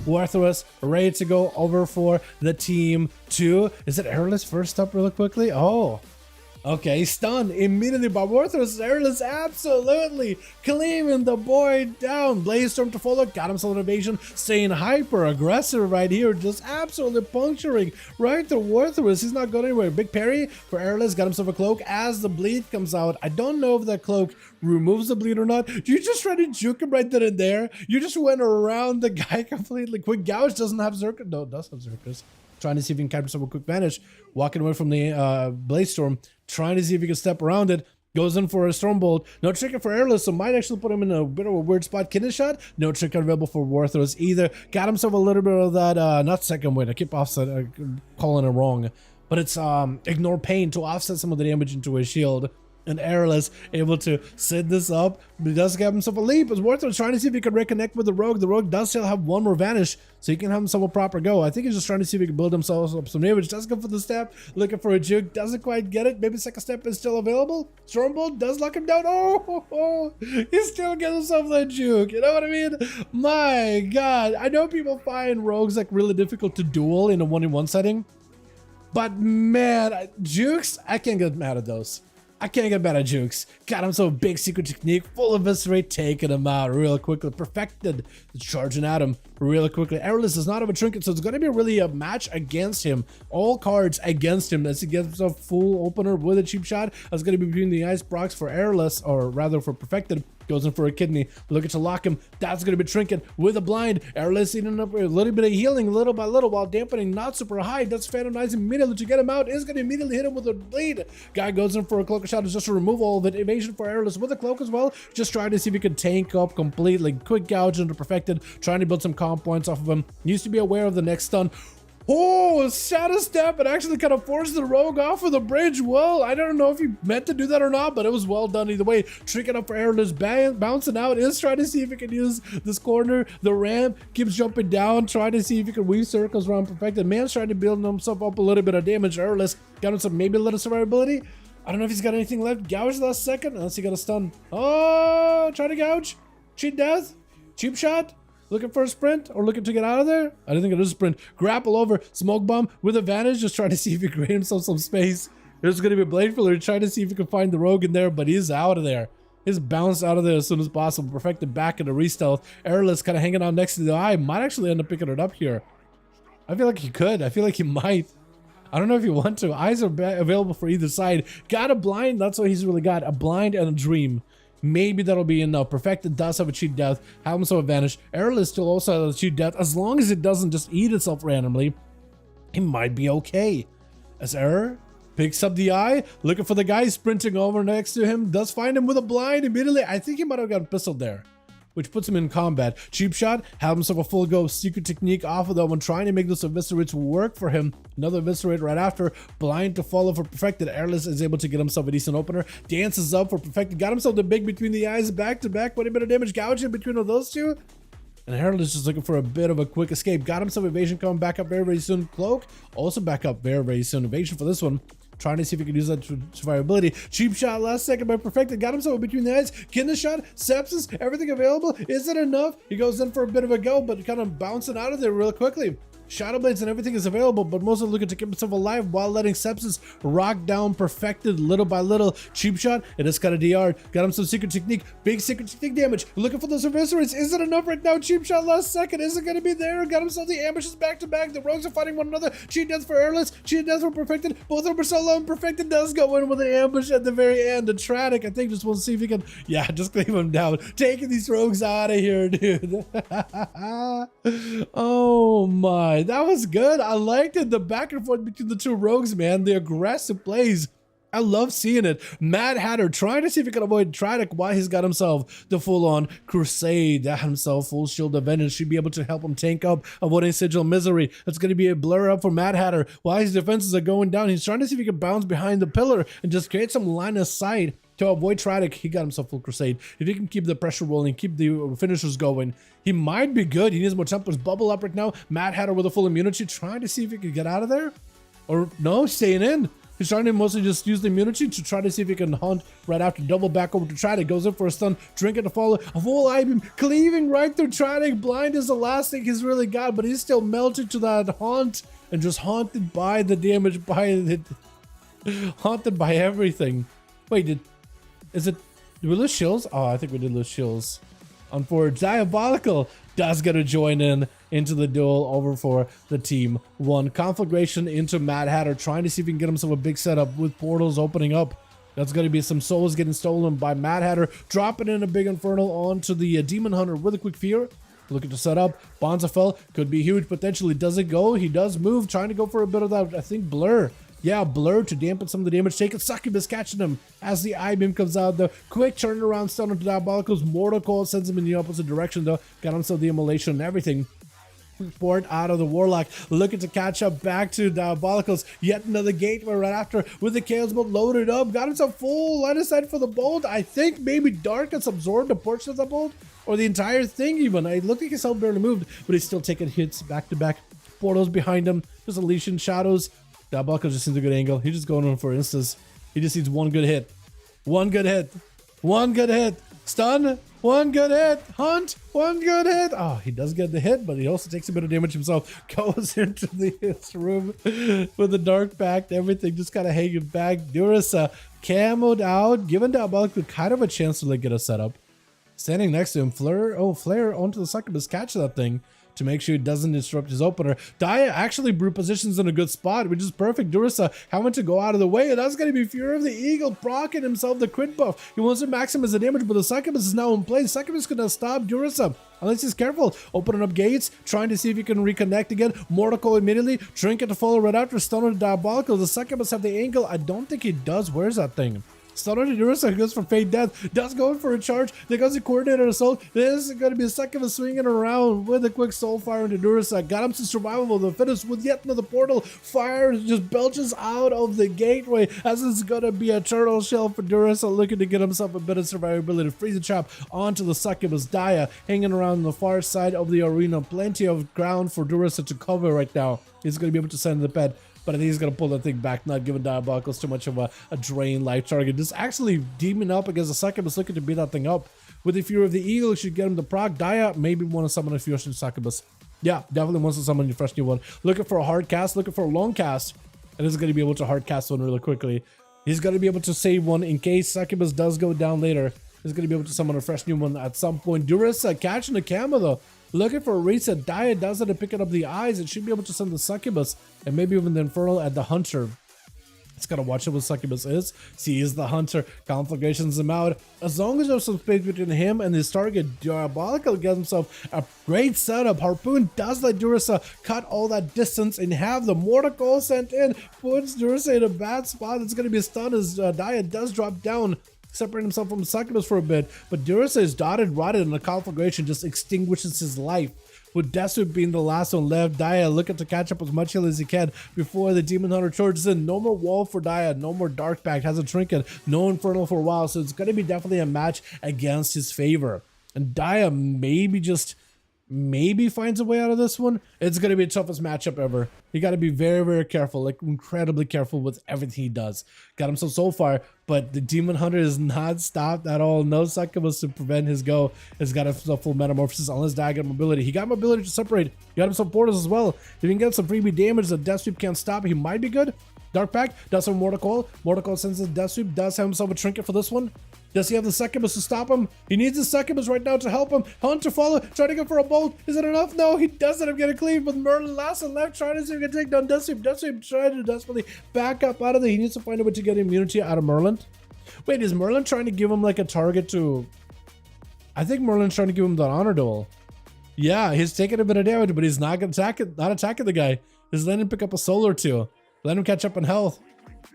Worthless, ready to go over for the team 2. Is it Airless first up really quickly? Oh. Okay, stunned immediately by Worthless. Airless absolutely cleaving the boy down. Blaze Storm to follow, got himself an evasion, staying hyper aggressive right here, just absolutely puncturing right to Worthless. He's not going anywhere. Big parry for Airless, got himself a cloak as the bleed comes out. I don't know if that cloak removes the bleed or not. You just tried to juke him right then and there. You just went around the guy completely. Quick Gouge doesn't have Zerker. No, it does have Zerkers. Trying to see if he can capture some quick vanish, walking away from the Blaze Storm, trying to see if he can step around it, goes in for a Stormbolt. No trigger for Airless, so might actually put him in a bit of a weird spot. Kidney Shot, no trigger available for Worthless either. Got himself a little bit of that, not second wind, I keep offset, calling it wrong, but it's Ignore Pain to offset some of the damage into his shield. And Airless able to set this up, but he does give himself a leap. It's Worthless trying to see if he can reconnect with the Rogue. The Rogue does still have one more vanish, so he can have himself a proper go. I think he's just trying to see if he can build himself up some damage. Does go for the step, looking for a juke, doesn't quite get it. Maybe second step is still available. Stormbolt does lock him down. Oh, he still gets himself that juke. You know what I mean? My God, I know people find rogues like really difficult to duel in a 1v1 setting, but man, jukes, I can't get mad at those. I can't get mad at jukes. Got himself a big secret technique, full eviscerate, taking him out real quickly. Perfected, charging at him really quickly. Airless does not have a trinket, so it's going to be really a match against him. All cards against him as he gets himself full opener with a cheap shot. That's going to be between the ice procs for Airless, or rather for Perfected. Goes in for a kidney, looking to lock him. That's going to be trinket with a blind. Airless eating up a little bit of healing little by little while dampening not super high. That's Phantom Knights immediately to get him out. Is going to immediately hit him with a bleed. Guy goes in for a cloak shot, is just to remove all of it. Evasion for Airless with a cloak as well. Just trying to see if he can tank up completely. Quick gouge into Perfected, trying to build some comp points off of him. Needs to be aware of the next stun. Oh, Shadow Step, and actually kind of forced the Rogue off of the bridge. Well, I don't know if he meant to do that or not, but it was well done either way. Tricking up for Airless, bouncing out, is trying to see if he can use this corner. The ramp keeps jumping down, trying to see if he can weave circles around Perfected. Man's trying to build himself up a little bit of damage. Airless got him some maybe a little survivability. I don't know if he's got anything left. Gouge last second, unless he got a stun. Oh, try to gouge. Cheat death. Cheap shot. Looking for a sprint or looking to get out of there? I don't think it is a sprint. Grapple over, smoke bomb with advantage, just trying to see if he can create himself some space. There's going to be a blade filler trying to see if he can find the Rogue in there, but he's out of there. He's bounced out of there as soon as possible. Perfected back in the re-stealth. Airless kind of hanging out next to the eye. Might actually end up picking it up here. I feel like he could. I feel like he might. I don't know if you want to. Eyes are available for either side. Got a blind. That's what he's really got. A blind and a dream. Maybe that'll be enough. Perfected does have a cheat death. Have himself advantage. Airless still also has a cheat death. As long as it doesn't just eat itself randomly, he might be okay. As Error picks up the eye, looking for the guy sprinting over next to him. Does find him with a blind immediately. I think he might have got pistoled there, which puts him in combat. Cheap shot, have himself a full go. Secret technique off of that one, trying to make those eviscerates work for him. Another eviscerate right after. Blind to follow for Perfected. Airless is able to get himself a decent opener. Dances up for Perfected. Got himself the big between the eyes, back to back. Quite a bit of damage gouging between those two. And Airless just looking for a bit of a quick escape. Got himself evasion coming back up very, very soon. Cloak also back up very, very soon. Evasion for this one. Trying to see if he can use that to survivability. Cheap shot last second by Perfected. Got himself between the eyes. Kidney shot, sepsis, everything available. Is it enough? He goes in for a bit of a go, but kind of bouncing out of there real quickly. Shadow Blades and everything is available, but mostly looking to keep himself alive while letting sepsis rock down Perfected little by little. Cheap shot, it is kind of DR. Got him some secret technique, big secret technique damage. Looking for those eviscerates. Is it enough right now? Cheap shot last second. Is it going to be there? Got himself the ambushes back to back. The rogues are fighting one another. Cheat death for Airless, cheat death for Perfected. Both of them are so low, and Perfected does go in with an ambush at the very end. And Tradic, I think, just wants to see if he can, yeah, just cleave him down. Taking these rogues out of here, dude. Oh my, that was good. I liked it. The back and forth between the two rogues, man. The aggressive plays. I love seeing it. Mad Hatter trying to see if he can avoid Tradic while he's got himself the full-on Crusade. That himself full shield of vengeance should be able to help him tank up, avoiding Sigil Misery. That's going to be a blur up for Mad Hatter while his defenses are going down. He's trying to see if he can bounce behind the pillar and just create some line of sight to avoid Tradic. He got himself full Crusade. If he can keep the pressure rolling, keep the finishers going, he might be good. He needs more tempers. Bubble up right now. Mad Hatter with a full immunity, trying to see if he can get out of there. Or no, staying in. He's trying to mostly just use the immunity to try to see if he can hunt right after. Double back over to Tradic. Goes in for a stun. Drink it to follow. A full I-beam. Cleaving right through Tradic. Blind is the last thing he's really got, but he's still melted to that haunt and just haunted by the damage, by the... haunted by everything. Wait, did we lose shills? Oh, I think we did lose shills. Unfortunately, Diabolical does get to join into the duel over for the team 1. Conflagration into Mad Hatter, trying to see if he can get himself a big setup with portals opening up. That's going to be some souls getting stolen by Mad Hatter, dropping in a big Infernal onto the Demon Hunter with a quick fear. Looking to set up. Bonzafell could be huge potentially. Does it go? He does move, trying to go for a bit of that, I think, blur. Yeah, blur to dampen some of the damage taken. Succubus catching him as the I-beam comes out. The quick turnaround stun into Diabolical's Mortal Coil sends him in the opposite direction though. Got himself the immolation and everything. Port out of the Warlock, looking to catch up back to Diabolicals. Yet another gateway right after with the Chaos Bolt loaded up. Got himself full line of sight for the bolt. I think maybe Dark has absorbed a portion of the bolt or the entire thing even. It looked like his health barely moved, but he's still taking hits back to back. Portals behind him. Just Elysian Shadows. Diabolical just needs a good angle. He's just going on for instas. He just needs one good hit. One good hit. One good hit. Stun. One good hit. Hunt. One good hit. Oh, he does get the hit, but he also takes a bit of damage himself. Goes into this room with the dark pact. Everything just kind of hanging back. Durasa camoed out, giving Diabolical kind of a chance to like get a setup. Standing next to him, Flare onto the Succubus, catch that thing to make sure it doesn't disrupt his opener. Dia actually brute positions in a good spot, which is perfect. Durasa having to go out of the way, and that's going to be Fury of the Eagle proccing himself the crit buff. He wants to maximize the damage, but the Succubus is now in play. Succubus going to stop Durasa unless he's careful. Opening up gates, trying to see if he can reconnect again. Mortal Coil immediately. Trinket to follow right after. Stun on Diabolical. The Succubus have the angle. I don't think he does. Where's that thing? Stun on Durasa goes for Fade Death, does go in for a charge, there goes the Coordinator Assault. This is going to be a Succubus swinging around with a quick Soul Fire into Durasa. Got him to survival of the fittest with yet another portal. Fire just belches out of the gateway as it's going to be a Turtle Shell for Durasa, looking to get himself a bit of survivability. Freeze the trap onto the Succubus. Dia hanging around on the far side of the arena. Plenty of ground for Durasa to cover right now. He's going to be able to send the pet. But I think he's going to pull that thing back, not giving Diabolicals too much of a drain life target. Just actually demon up against the Succubus, looking to beat that thing up. With the Fury of the Eagle, it should get him the proc. Dia maybe want to summon a Fusion Succubus. Yeah, definitely wants to summon a fresh new one. Looking for a hard cast, looking for a long cast. And is going to be able to hard cast one really quickly. He's going to be able to save one in case Succubus does go down later. He's going to be able to summon a fresh new one at some point. Durasa catching the camera though. Looking for a reset. Dia does it to picking up the eyes. It should be able to send the Succubus and maybe even the Infernal at the Hunter. It's gotta watch what Succubus is. See, he's the Hunter. Conflagrations him out. As long as there's some space between him and his target, Diabolical gets himself a great setup. Harpoon does let Durasa cut all that distance and have the Mortal Coil sent in. Puts Durasa in a bad spot. It's gonna be a stun as Dia does drop down, separating himself from the Succubus for a bit, but Durasa is dotted, rotted, and the conflagration just extinguishes his life. With Desu being the last one left, Dia looking to catch up as much heal as he can before the Demon Hunter charges in. No more wall for Dia, no more Dark Pact, has a trinket, no Infernal for a while, so it's going to be definitely a match against his favor. And Dia maybe finds a way out of this one. It's going to be the toughest matchup ever. You got to be very, very careful, like incredibly careful with everything he does. Got himself so far, but the Demon Hunter is not stopped at all. No Succubus to prevent his go. Has got himself full Metamorphosis unless Dia got mobility. He got mobility to separate. He got himself portals as well. If he can get some freebie damage that Death Sweep can't stop, he might be good. Dark Pact does have Mortal Coil. Mortal Coil sends his Death Sweep. Does have himself a trinket for this one. Does he have the Succubus to stop him? He needs the Succubus right now to help him. Hunt to follow, trying to go for a bolt. Is it enough? No, he doesn't. I'm getting cleaved with Merlin last and left, trying to see if he can take down Death Sweep. Death Sweep trying to desperately back up out of there. He needs to find a way to get immunity out of Merlin. Wait, is Merlin trying to give him like a target to... I think Merlin's trying to give him the honor duel. Yeah, he's taking a bit of damage, but he's not gonna attacking the guy. He's letting him pick up a soul or two. Let him catch up in health.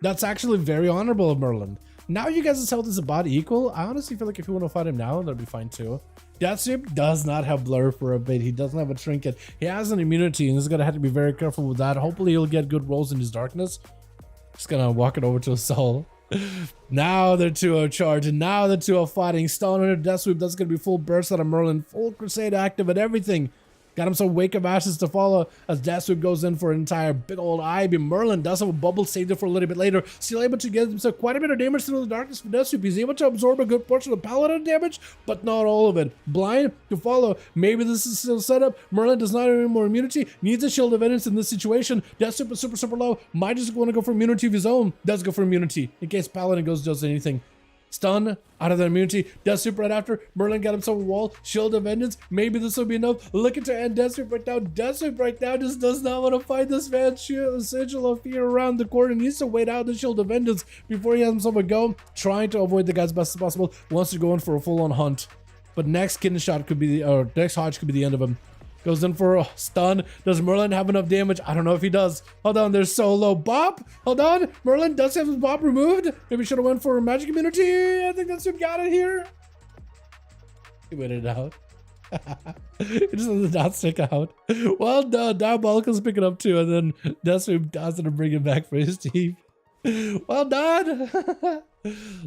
That's actually very honorable of Merlin. Now you guys' health is about equal. I honestly feel like if you want to fight him now, that'd be fine too. Death Sweep does not have blur for a bit. He doesn't have a trinket. He has an immunity, and he's gonna have to be very careful with that. Hopefully he'll get good rolls in his darkness. Just gonna walk it over to a soul. Now the two are charging. Now the two are fighting. Stun under Death Sweep. That's gonna be full burst out of Merlin. Full Crusade active and everything. Got him some Wake of Ashes to follow as Deathsweep goes in for an entire big old Ivy. Merlin does have a bubble, saved it for a little bit later. Still able to get himself quite a bit of damage through the darkness for Deathsweep. He's able to absorb a good portion of Paladin damage, but not all of it. Blind to follow. Maybe this is still set up. Merlin does not have any more immunity. Needs a Shield of Vengeance in this situation. Deathsweep is super low. Might just want to go for immunity of his own. Does go for immunity in case Paladin does anything. Stun out of the immunity. Deathsweep right after. Merlin got himself a wall. Shield of Vengeance. Maybe this will be enough. Looking to end Deathsweep right now. Deathsweep right now just does not want to fight this man. Sigil of Fear around the corner. Needs to wait out the Shield of Vengeance before he has himself a go. Trying to avoid the guy as best as possible. Wants to go in for a full-on hunt. But next kidney shot could be next Hodge could be the end of him. Goes in for a stun. Does Merlin have enough damage? I don't know if he does. Hold on, there's so low. Bop! Hold on. Merlin does have his bop removed. Maybe should have went for a magic immunity. I think that's what got it here. He waited it out. It just does not stick out. Well done. Diabolical's picking up too, and then Deathsweep does it to bring it back for his team. Well done.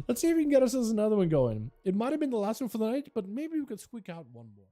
Let's see if we can get ourselves another one going. It might have been the last one for the night, but maybe we could squeak out one more.